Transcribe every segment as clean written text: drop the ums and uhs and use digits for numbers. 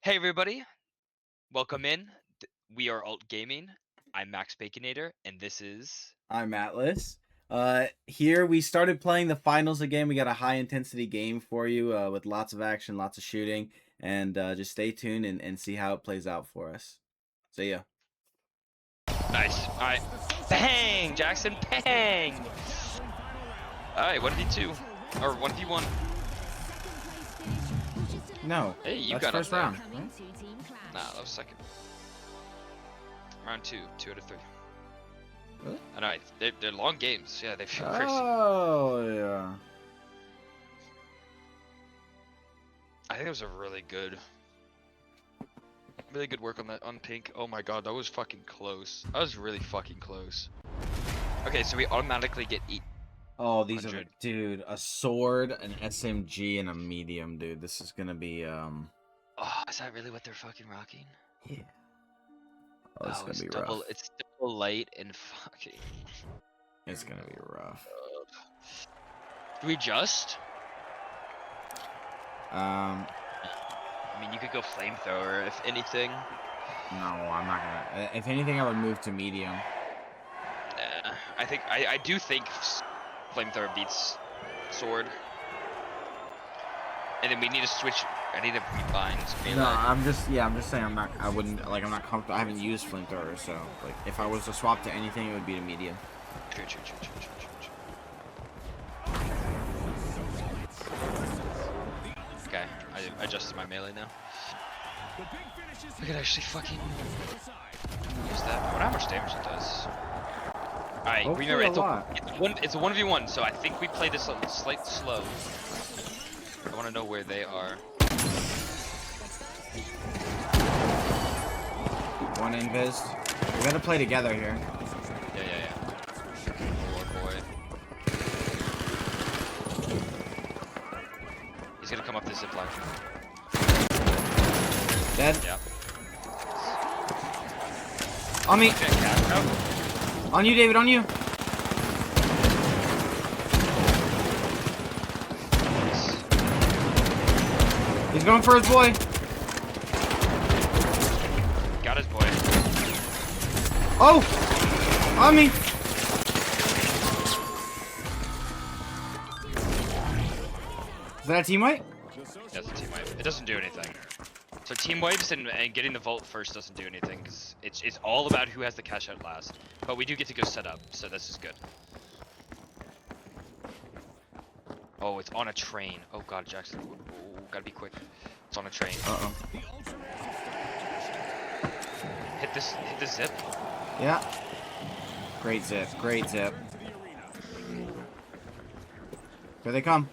Hey everybody, welcome in. We are ULT Gaming. I'm Maxbaconator, and this is... I'm Atlas. Here we started playing the finals again. We got a high intensity game for you with lots of action, lots of shooting, and just stay tuned and see how it plays out for us. See ya. Nice. Alright. Bang! Jackson, bang! Alright, 1v2. Or 1v1. No, Hey, you that's got first up there. round. Right? Nah, that was second. Round 2, 2 out of 3. Really? I know, they're long games. Yeah, they feel crazy. Oh, yeah. I think it was a really good work on pink. Oh my god, that was fucking close. That was really fucking close. Okay, so we automatically get 8. Oh, these 100. are, dude, a sword, an SMG, and a medium, dude. This is gonna be, Oh, is that really what they're fucking rocking? yeah. Oh, it's gonna be rough. It's double light and fucking... It's gonna be rough. Do we just? Um, I mean, you could go flamethrower if anything. no, I'm not gonna. If anything, I would move to medium. I do think flamethrower beats sword. And then we need to switch. I need to rebind melee. No, I'm just saying I'm not comfortable. I haven't used flamethrower, so like if I was to swap to anything, it would be to medium. True. Okay, I adjusted my melee now. I could actually fucking use that. I wonder how much damage it does. Alright, remember it's a 1v1, so I think we play this a slight slow. I want to know where they are. One invis. We gotta play together here. Yeah. Oh boy. He's gonna come up this zip line. Dead. Yeah. On me. On you, David. On you. He's going for his boy. Got his boy. Oh! On me. Is that a team wipe? That's a team wipe. It doesn't do anything. So team wipes and getting the vault first doesn't do anything because it's all about who has the cash out last. But we do get to go set up, so this is good. Oh, it's on a train. Oh god, Jackson. Oh, gotta be quick. It's on a train. Uh-oh. Hit this zip. Yeah. Great zip. Great zip. Here they come.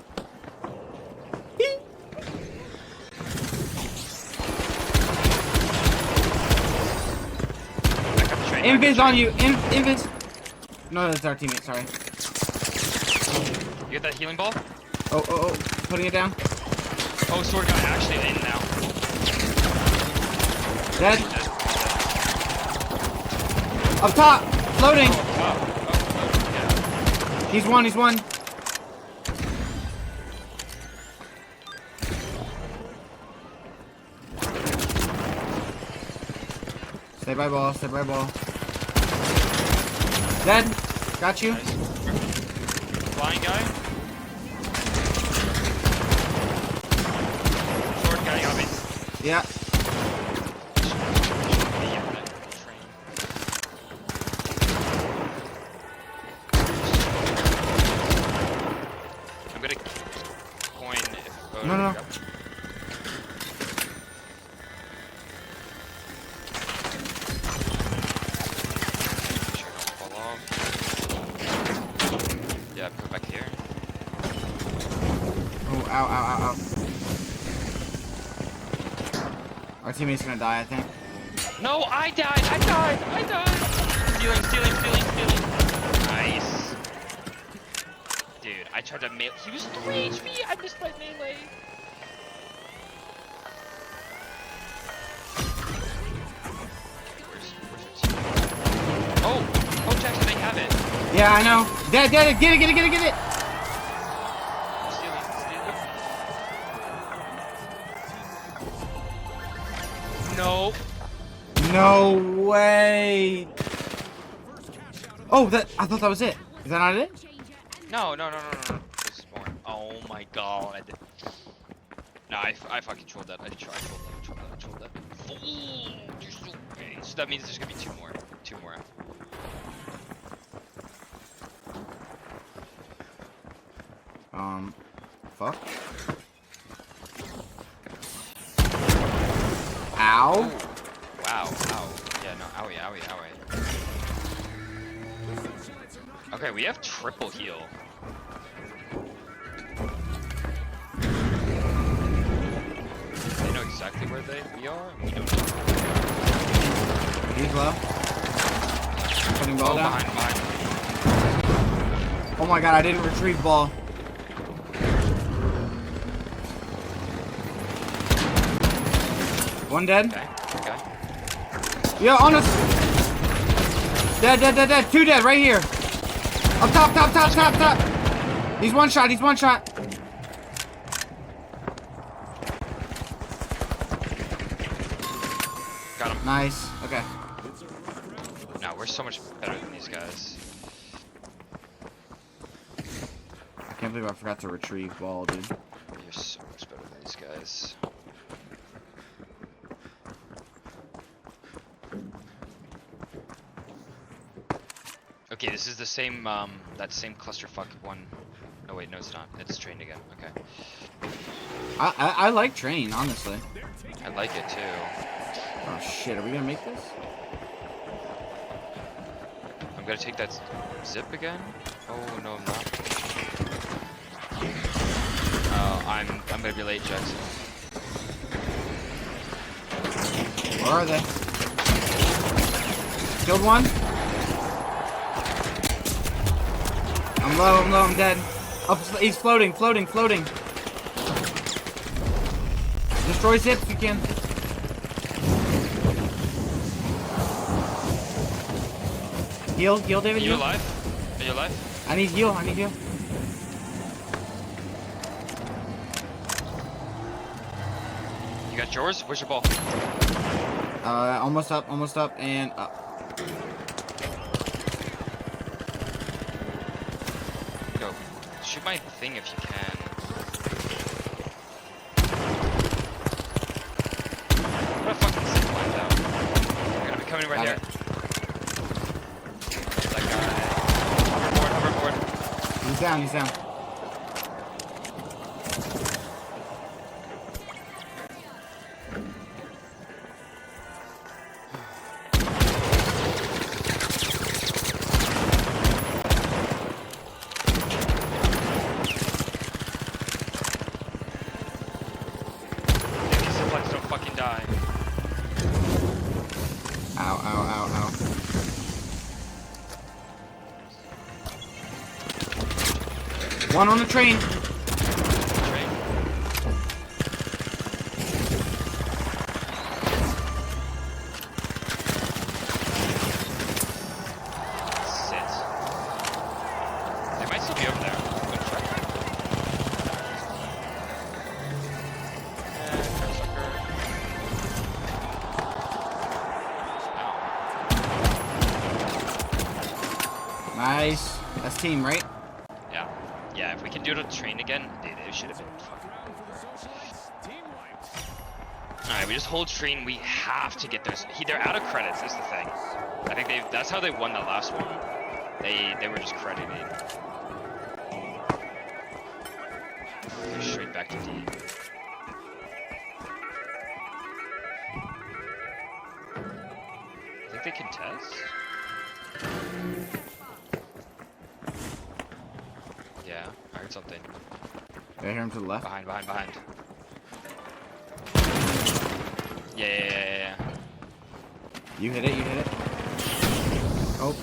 Invis on you! Invis! No, that's our teammate, sorry. You get that healing ball? Oh. Putting it down. Oh, sword gun actually in now. Dead. Up top! Floating! Oh, yeah. He's one. Stay by ball. Dead. Got you. Nice. Flying guy. Sword guy got me. Yeah. I'm gonna coin if... No. Yeah, put back here. Oh, ow. Our teammate's gonna die, I think. No, I died! Stealing. Nice. Dude, I tried to melee. He was 3 HP! I missed my melee. Where's it? Oh, Jackson, they have it. Yeah, I know. Dead. Get it. Stealing. No. No way. Oh, I thought that was it. Is that not it? No. There's more. Oh my god. No, I fucking trolled that. I trolled that. Oh, you're so bad. So that means there's gonna be two more. Fuck. Ow. Oh. Wow. Ow. Yeah, no. Owie. Okay, we have triple heal. They know exactly where we are, and we don't know. He's low. Putting ball down. Behind. Oh my god, I didn't retrieve ball. One dead. Okay. Yeah, on us. Dead. Two dead right here. Up top. He's one shot. Got him. Nice. Okay. No, we're so much better than these guys. I can't believe I forgot to retrieve ball, dude. You're so much better than these guys. Okay, this is the same, that same clusterfuck one. No, wait, no, it's not. It's trained again. Okay. I like train, honestly. I like it too. Oh shit, are we gonna make this? I'm gonna take that zip again. Oh no, I'm not. Oh, I'm gonna be late, Jackson. Where are they? Killed one. I'm low, I'm dead. He's floating. Destroy zips if you can. Heal, David. Are you alive? I need heal. You got yours? Where's your ball? Almost up, and up. Go. Shoot my thing if you can. What a fucking zip line down. They're gonna be coming right here. That guy. Hoverboard. He's down. Ow. One on the train. Sit. They might still be over there. I'm gonna check. Nice. That's team, right? Yeah, if we can do it on train again, dude, it should have been fucking over. Alright, we just hold train. We have to get those. They're out of credits, is the thing. I think that's how they won the last one. They were just credited. Go straight back to D. I think they contest? Yeah, I heard something. I hear him to the left. Behind. Yeah. You hit it. Oh.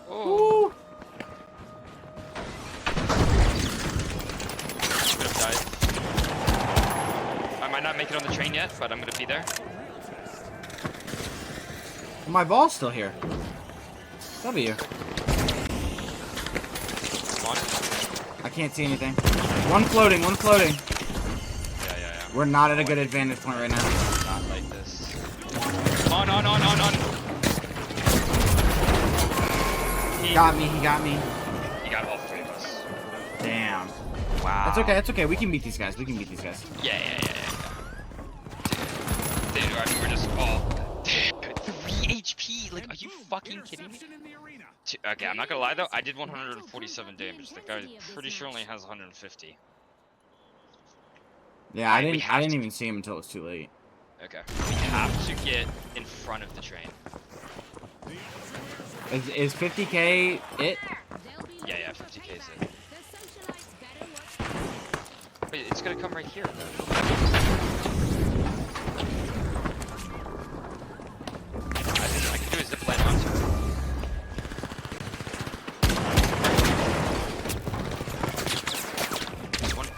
Oh. Could have died. I might not make it on the train yet, but I'm gonna be there. My ball's still here. W. Come on. I can't see anything. One floating. Yeah. We're not at a good advantage point right now. Not like this. On. He got me. He got me. He got all three of us. Damn. Wow. That's okay. That's okay. We can beat these guys. We can beat these guys. Yeah. Dude, I mean, we're just all 3 HP. Like, are you fucking kidding me? Okay, I'm not gonna lie though. I did 147 damage. The guy pretty sure only has 150. Yeah, I didn't even see him until it was too late. Okay. We have to get in front of the train. Is 50k it? Yeah, 50k is it. Wait, it's gonna come right here. I can do a zip line onto it.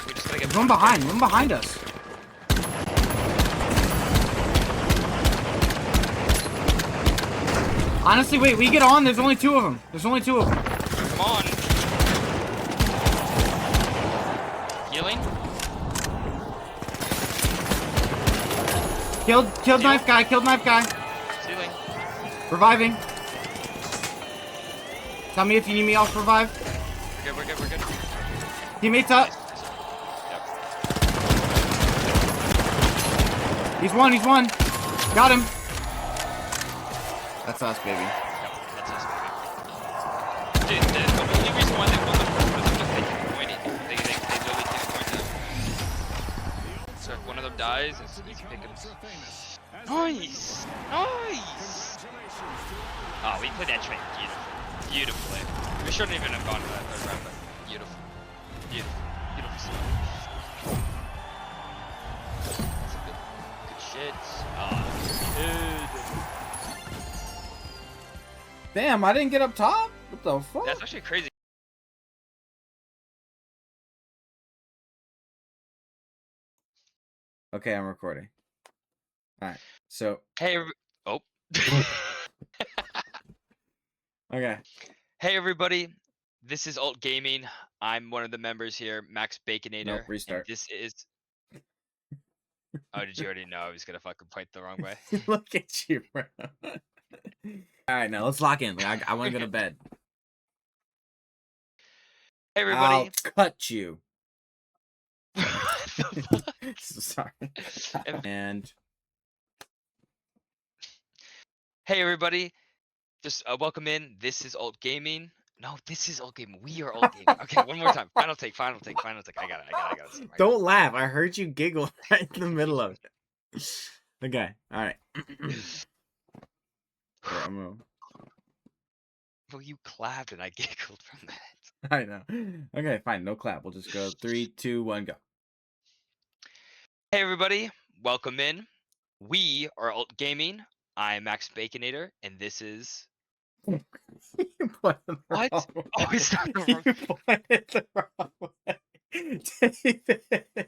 We just gotta get One behind us. Honestly, wait, we get on. There's only 2 of them. Come on. Healing? Killed knife guy. Healing. Reviving. Tell me if you need me. I'll revive. We're good. Teammates up. Yep. He's one. Got him. That's us, baby. Yep, that's us, baby. Dude, the only reason why they won the first was because they kept pointing. They literally kept pointing. So if one of them dies, it's easy pickings. Nice! Oh, we played that train beautifully. We shouldn't even have gone to that third round, but beautiful stuff. That's a good shit. Dude. Damn, I didn't get up top? What the fuck? That's actually crazy. Okay, I'm recording. Alright, so... Hey, oh. Okay. Hey everybody, this is ULT Gaming. I'm one of the members here, Maxbaconator. Nope, restart. And this is... Oh, did you already know I was gonna fucking point the wrong way? Look at you, bro. Alright, now let's lock in. I want to go to bed. Hey everybody. I'll cut you. Sorry. And... Hey everybody, just welcome in. This is ULT Gaming. No, this is ULT Gaming. We are ULT Gaming. Okay, one more time. Final take. I got it. Don't laugh. I heard you giggle right in the middle of it. Okay, alright. Well, you clapped and I giggled from that. I know. Okay, fine. No clap. We'll just go 3, 2, 1, go. Hey everybody, welcome in. We are ULT Gaming. I'm Maxbaconator, and this is... You put it the What? wrong way. Oh, it's not the wrong... You put it the wrong way. David.